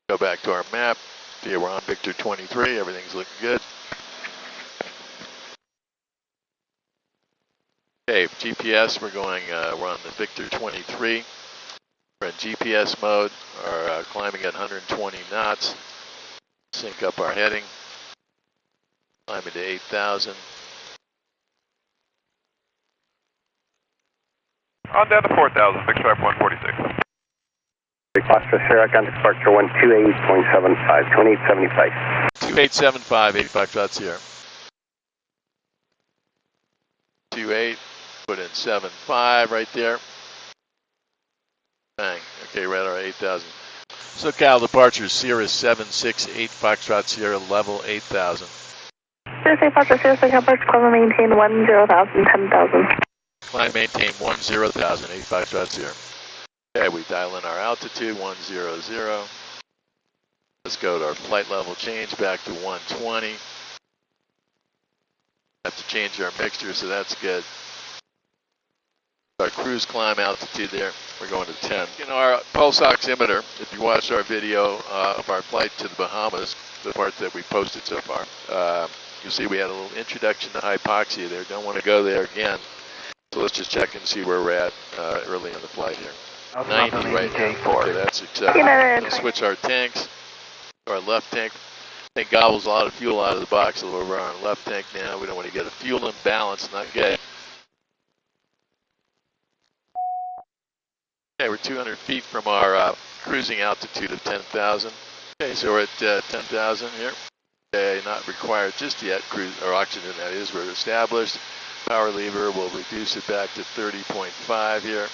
Go back to our map. Here we're on Victor 23. Everything's looking good. Okay, GPS, we're on the Victor 23. We're in GPS mode, are climbing at 120 knots. Sync up our heading. Climbing to 8,000. On down to 4,000, Victor Type 146. Foxtrot Sierra, contact departure 128.75, 2875. 2875, 85 shots here. 28, put in 75 right there. Bang, okay, right at our 8,000. So Cal departure, Sierra 768, Foxtrot Sierra, level 8,000. Sierra Foxtrot Sierra, Cal departure, climb and maintain 10,000, 10,000. Climb maintain 10,000, 8 Foxtrot Sierra. Okay, we dial in our altitude, 100. Let's go to our flight level change back to 120. Have to change our mixture, so that's good. Our cruise climb altitude there, we're going to 10. In our pulse oximeter, if you watched our video of our flight to the Bahamas, the part that we posted so far, you'll see we had a little introduction to hypoxia there. Don't want to go there again. So let's just check and see where we're at early in the flight here. 90 right now. Okay, that's acceptable. Let's switch our tanks. Our left tank. Tank gobbles a lot of fuel out of the box, so we're on our left tank now. We don't want to get a fuel imbalance, not good. Okay, we're 200 feet from our cruising altitude of 10,000. Okay, so we're at 10,000 here. Okay, not required just yet. Cruise or oxygen, that is. We're established. Power lever will reduce it back to 30.5 here.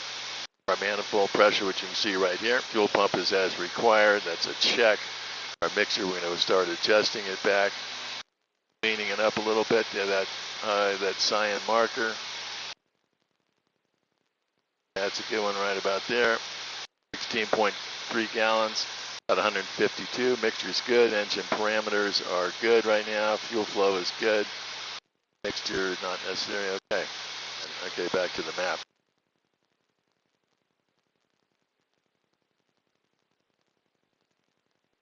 Our manifold pressure, which you can see right here. Fuel pump is as required. That's a check. Our mixture, we're going to start adjusting it back, cleaning it up a little bit. Yeah, that cyan marker. That's a good one right about there. 16.3 gallons, about 152. Mixture's good. Engine parameters are good right now. Fuel flow is good. Mixture not necessary. Okay. Okay, back to the map.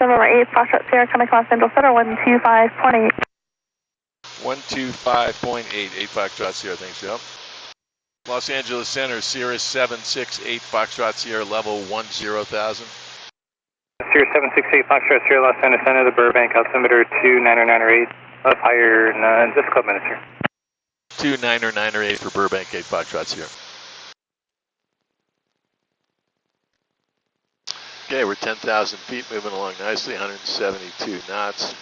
November 8, Foxtrot Sierra, coming across Central Center, 125.8. 125.8, 8 Foxtrot Sierra, thanks, Joe. Los Angeles Center, Sierra 768, Foxtrot Sierra, level 10,000. Sierra 768, Foxtrot Sierra, Los Angeles Center, the Burbank altimeter 29908, up higher, just a couple minutes here. 29908 for Burbank, 8 Foxtrot Sierra. Okay, we're 10,000 feet, moving along nicely, 172 knots.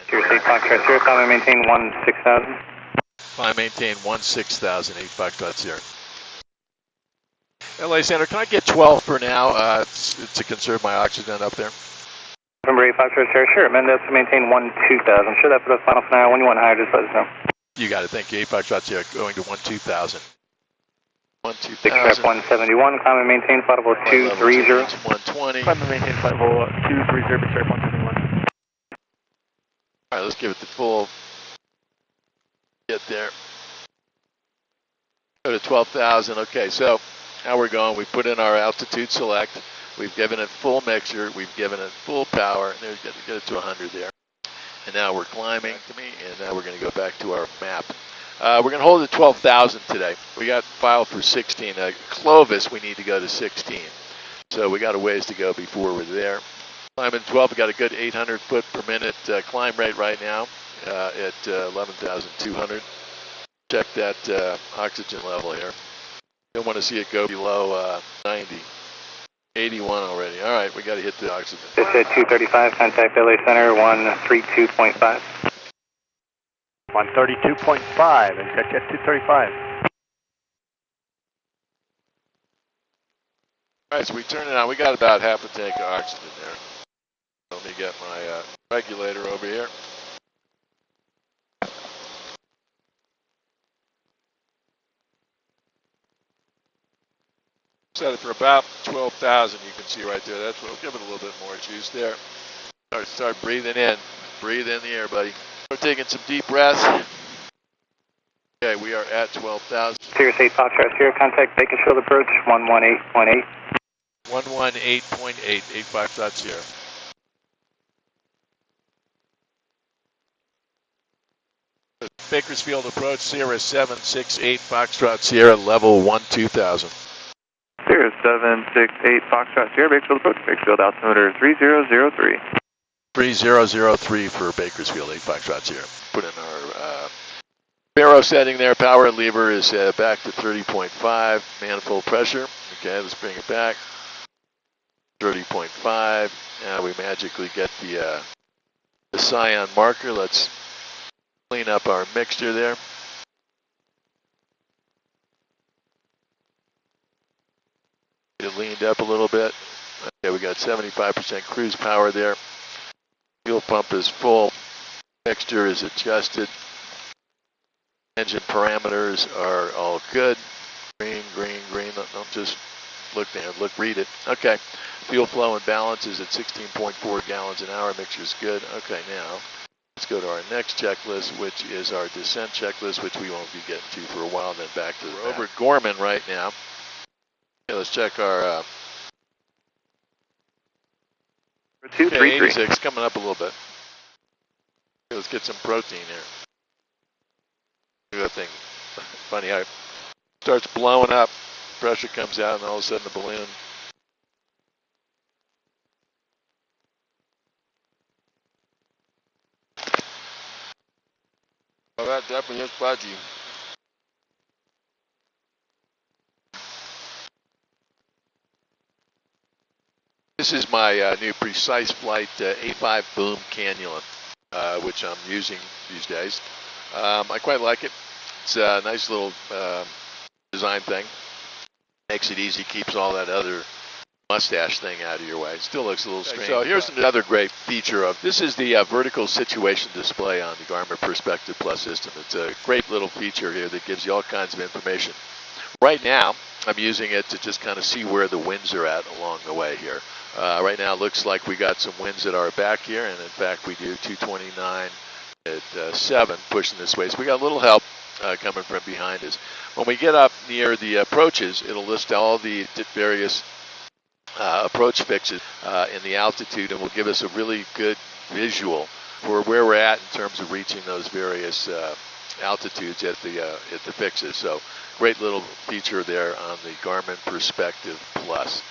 Sierra 8 Foxtrot Sierra, climb and maintain 16,000. Climb maintain 16,000, 8 Foxtrot Sierra. LA Center, can I get 12 for now to conserve my oxygen up there? November 8 Foxtrot Sierra, sure, amend that to maintain 12,000. Sure, that for the final for now. When you want higher, just let us know. You got it, thank you. 8 Foxtrot Sierra, going to 12,000. 12,000. 171, climb and maintain flight level 230. 120. Climb and maintain flight level 230, Victor 171. All right, let's give it the full get there. Go to 12,000. Okay, so now we're going. We put in our altitude select. We've given it full mixture. We've given it full power. There, get it to 100 there. And now we're climbing to me, and now we're going to go back to our map. We're going to hold at 12,000 today. We got filed for 16. Clovis, we need to go to 16. So we got a ways to go before we're there. Climbing 12, we got a good 800 foot per minute climb rate right now at 11,200. Check that oxygen level here. Don't want to see it go below 90. 81 already. All right, we got to hit the oxygen. It's at 235, contact LA Center 132.5. 132.5, and catch at 235. All right, so we turn it on. We got about half a tank of oxygen there. Let me get my regulator over here. Set it for about 12,000. You can see right there. That's what will give it a little bit more juice there. Start breathing in. Breathe in the air, buddy. We're taking some deep breaths. Okay, we are at 12,000. Sirius 8 Foxtrot Sierra, contact Bakersfield approach 118.8. 118.8, 8 Foxtrot Sierra. Bakersfield approach, Sierra 768 Foxtrot Sierra, level 12,000. Sierra 768 Foxtrot Sierra, Bakersfield approach, Bakersfield altimeter 3003. 3003 for Bakersfield, 8 Foxtrot Sierra. Put in our Baro setting there. Power lever is back to 30.5. Manifold pressure. Okay, let's bring it back. 30.5. Now we magically get the Scion marker. Let's clean up our mixture there. It leaned up a little bit. Okay, we got 75% cruise power there. Fuel pump is full. Mixture is adjusted. Engine parameters are all good. Green, green, green. Don't just look there. Look, read it. Okay. Fuel flow and balance is at 16.4 gallons an hour. Mixture's good. Okay, now let's go to our next checklist, which is our descent checklist, which we won't be getting to for a while. Then back to the over Gorman right now. Okay, let's check our 233. 86 coming up a little bit. Okay, let's get some protein here. Look at that thing. Funny how it starts blowing up. Pressure comes out, and all of a sudden the balloon. Well, that definitely is fudgy. This is my new Precise Flight A5 boom cannula, which I'm using these days. I quite like it. It's a nice little design thing. Makes it easy, keeps all that other mustache thing out of your way. Still looks a little strange. So here's another great feature of this is the vertical situation display on the Garmin Perspective Plus system. It's a great little feature here that gives you all kinds of information. Right now, I'm using it to just kind of see where the winds are at along the way here. Right now, it looks like we got some winds at our back here, and in fact, we do 229 at 7 pushing this way. So we got a little help coming from behind us. When we get up near the approaches, it'll list all the various approach fixes in the altitude, and will give us a really good visual for where we're at in terms of reaching those various altitudes at the fixes. So great little feature there on the Garmin Perspective Plus.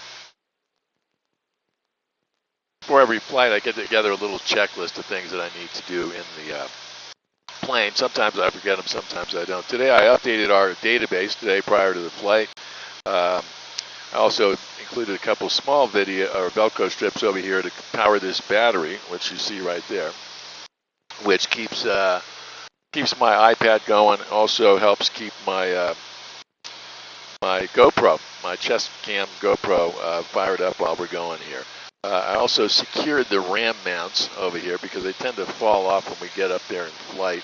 For every flight, I get together a little checklist of things that I need to do in the plane. Sometimes I forget them, sometimes I don't. Today I updated our database today prior to the flight. I also included a couple small video or Velcro strips over here to power this battery, which you see right there, which keeps my iPad going. Also helps keep my my GoPro, my chest cam GoPro, fired up while we're going here. I also secured the RAM mounts over here because they tend to fall off when we get up there in flight,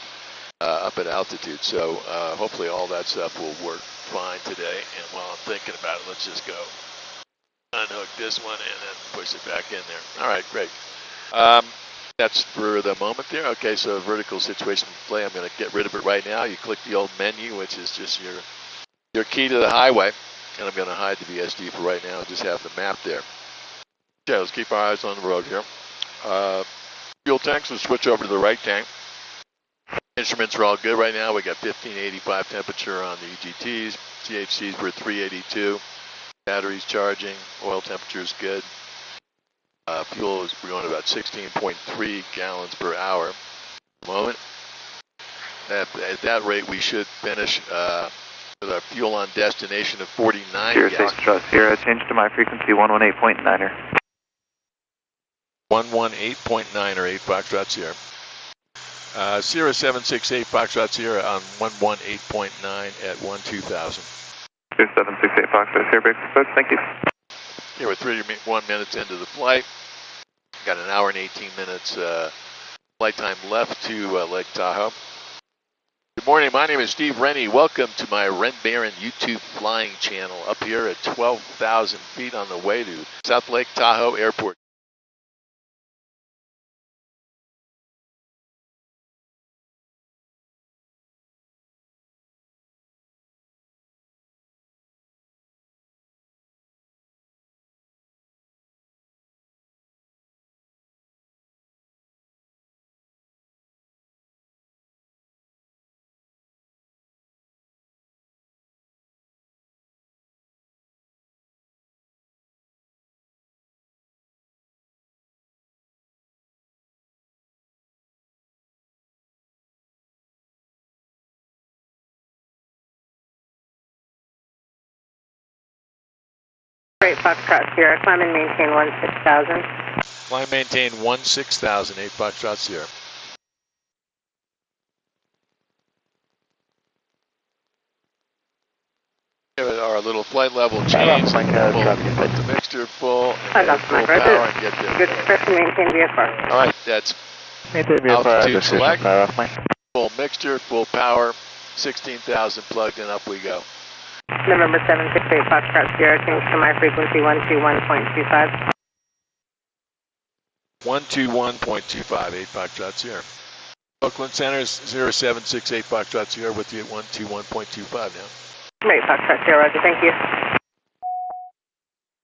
up at altitude. So hopefully all that stuff will work fine today. And while I'm thinking about it, let's just go unhook this one and then push it back in there. All right, great. That's for the moment there. Okay, so vertical situation display. I'm going to get rid of it right now. You click the old menu, which is just your key to the highway. And I'm going to hide the VSD for right now and just have the map there. Okay, let's keep our eyes on the road here. Fuel tanks, we'll switch over to the right tank. Instruments are all good right now. We got 1585 temperature on the EGTs. CHCs were 382. Batteries charging. Oil temperature is good. Fuel is, we're going about 16.3 gallons per hour at the moment. At that rate, we should finish with our fuel on destination of 49 Sierra gallons. Foxtrot Sierra, change to my frequency 118.9er. 118.9 or 8 Foxtrot Sierra. Sierra 768 Foxtrot Sierra on 118.9 at 12,000. Sierra 768 Foxtrot Sierra, Bakersfield, thank you. Okay, we're 31 minutes into the flight. Got an hour and 18 minutes flight time left to Lake Tahoe. Good morning, my name is Steve Rennie. Welcome to my Ren Baron YouTube flying channel up here at 12,000 feet on the way to South Lake Tahoe Airport. Great Foxtrot Sierra, climb and maintain 16,000. Climb maintain 16,000, 8 Foxtrot Sierra. Give it our little flight level change. We'll put the mixture full and get full power and get there. Good discretion, maintain VFR. All right, that's altitude select. Full mixture, full power, 16,000 plugged and up we go. November 768 Foxtrot Sierra, change to my frequency 121.25. 121.25, 8 Foxtrot Sierra. Oakland Center is 0768 Foxtrot Sierra with you at 121.25 now. Great Foxtrot Sierra, Roger, thank you.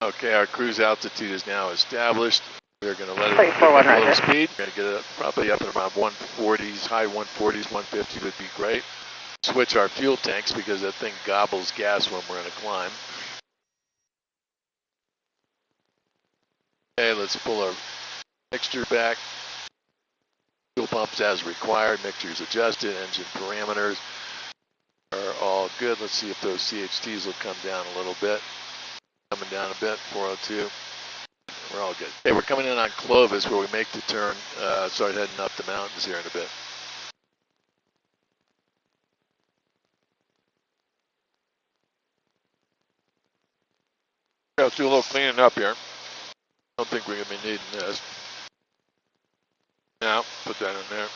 Okay, our cruise altitude is now established. We're going to let it Plate pick up a 41, little Roger. speed. We're going to get it probably up at around 140s, high 140s, 150 would be great. Switch our fuel tanks because that thing gobbles gas when we're in a climb. Okay, let's pull our mixture back. Fuel pumps as required, mixtures adjusted, engine parameters are all good. Let's see if those CHTs will come down a little bit. Coming down a bit, 402. We're all good. Okay, we're coming in on Clovis where we make the turn, start heading up the mountains here in a bit. Let's do a little cleaning up here. Don't think we're going to be needing this. Now, put that in there.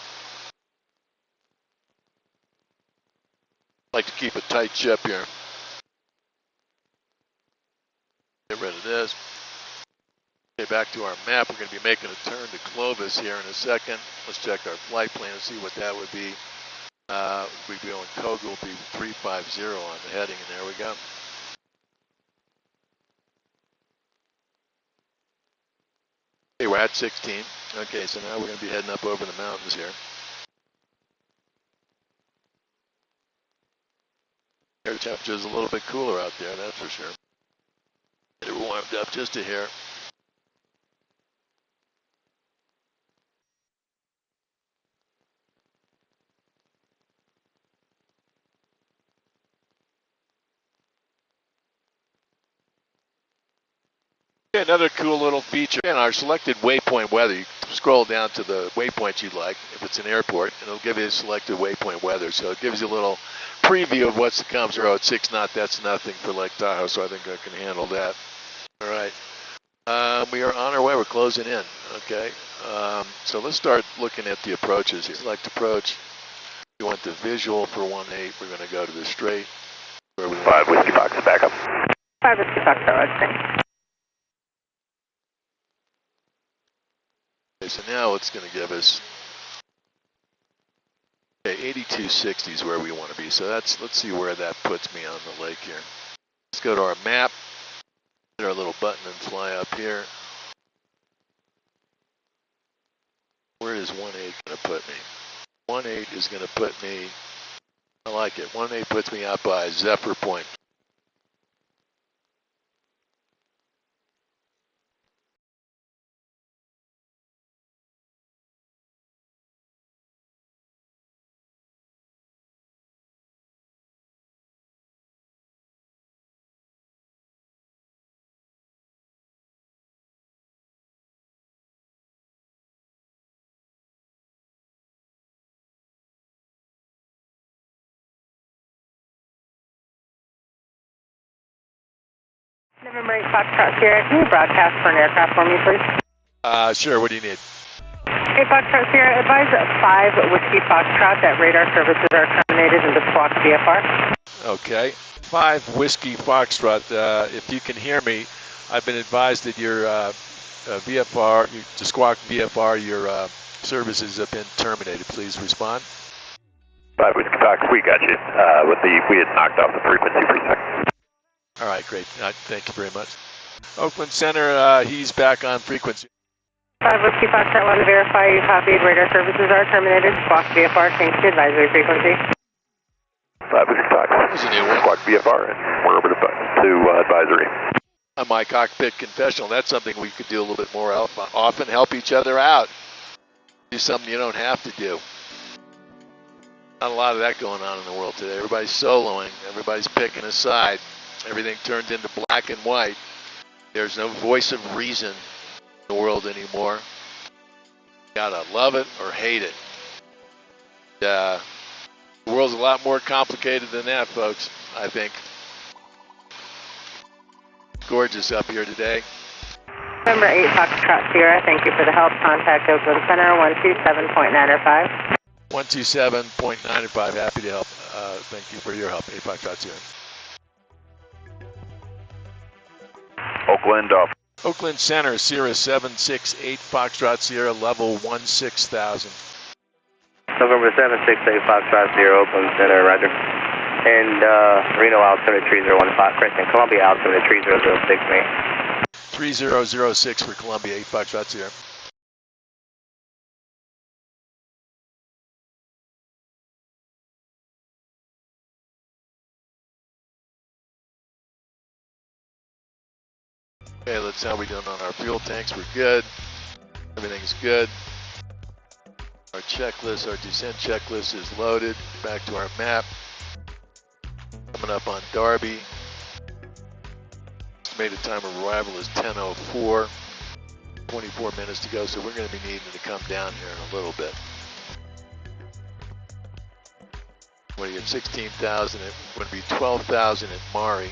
Like to keep a tight ship here. Get rid of this. Okay, back to our map. We're going to be making a turn to Clovis here in a second. Let's check our flight plan and see what that would be. We'd be going Koga will be 350 on the heading, and there we go. Okay, we're at 16. Okay, so now we're going to be heading up over the mountains here. Air temperature is a little bit cooler out there, that's for sure. Get it warmed up just a hair. Another cool little feature in our selected waypoint weather. You scroll down to the waypoint you'd like, if it's an airport, and it'll give you selected waypoint weather. So it gives you a little preview of what's to come. 06 knot, that's nothing for Lake Tahoe, so I think I can handle that. All right. We are on our way. We're closing in. Okay. So let's start looking at the approaches here. Select approach. You want the visual for 18. We're going to go to the straight. Where we 5 Whiskey Fox, back up. 5 Whiskey Foxtrot, Roger, thanks. Okay, so now it's going to give us 8260 is where we want to be. So let's see where that puts me on the lake here. Let's go to our map, hit our little button and fly up here. Where is 18 going to put me? 18 is going to put me, I like it. 18 puts me out by Zephyr Point. November 8 Foxtrot Sierra, can you broadcast for an aircraft for me, please? Sure, what do you need? 8 Foxtrot Sierra, advise 5 Whiskey Foxtrot that radar services are terminated and to squawk VFR. Okay. 5 Whiskey Foxtrot. If you can hear me, I've been advised that your VFR, to squawk VFR, your services have been terminated. Please respond. 5 Whiskey Fox, we got you. We had knocked off the frequency for a second. All right, great. Thank you very much. Oakland Center, he's back on frequency. 5 Whiskey Foxtrot, want to verify you copied. Radar services are terminated. Squawk VFR, change to advisory frequency. 5 Whiskey Fox. There's a new one. Squawk VFR, and we're over to advisory. On my cockpit confessional, that's something we could do a little bit more of. Often help each other out. Do something you don't have to do. Not a lot of that going on in the world today. Everybody's soloing. Everybody's picking a side. Everything turned into black and white. There's no voice of reason in the world anymore. You gotta love it or hate it. The world's a lot more complicated than that, folks, I think. Gorgeous up here today. November 8 Foxtrot Sierra, thank you for the help. Contact Oakland Center 127.905. 127.95, happy to help. Thank you for your help. 8 Foxtrot Sierra. Oakland, Oakland Center, Sierra 768 Foxtrot Sierra, level 16,000. November 768 Foxtrot Sierra, Oakland Center, roger. And Reno altimeter 3015, correction, Columbia altimeter 3006, me. 3006 for Columbia, 8 Foxtrot Sierra. Okay, let's see how we doing on our fuel tanks. We're good. Everything's good. Our checklist, our descent checklist is loaded. Back to our map. Coming up on Darby. Estimated time of arrival is 10:04. 24 minutes to go, so we're going to be needing to come down here in a little bit. When you get 16,000, it's going to be 12,000 at Mari.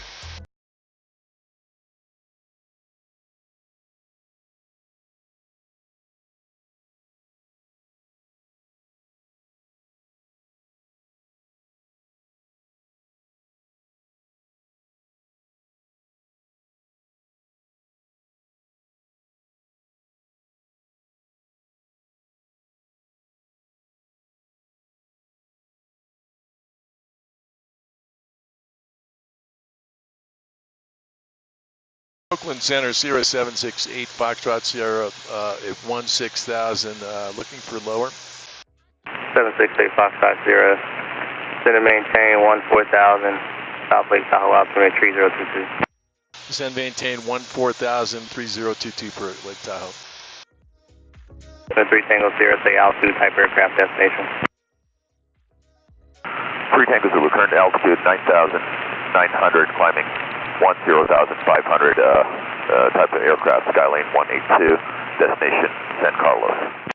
Oakland Center, Sierra 768 Foxtrot Sierra at 16,000, looking for lower. 768 Foxtrot Sierra, center maintain 14,000, South Lake Tahoe altimeter 3022. Descend maintain 14,000, 3022 for Lake Tahoe. 3 Tango Sierra, say altitude, type aircraft destination. 3 Tango Zulu, current altitude 9,900, climbing 10,500, type of aircraft, Skylane 182, destination San Carlos.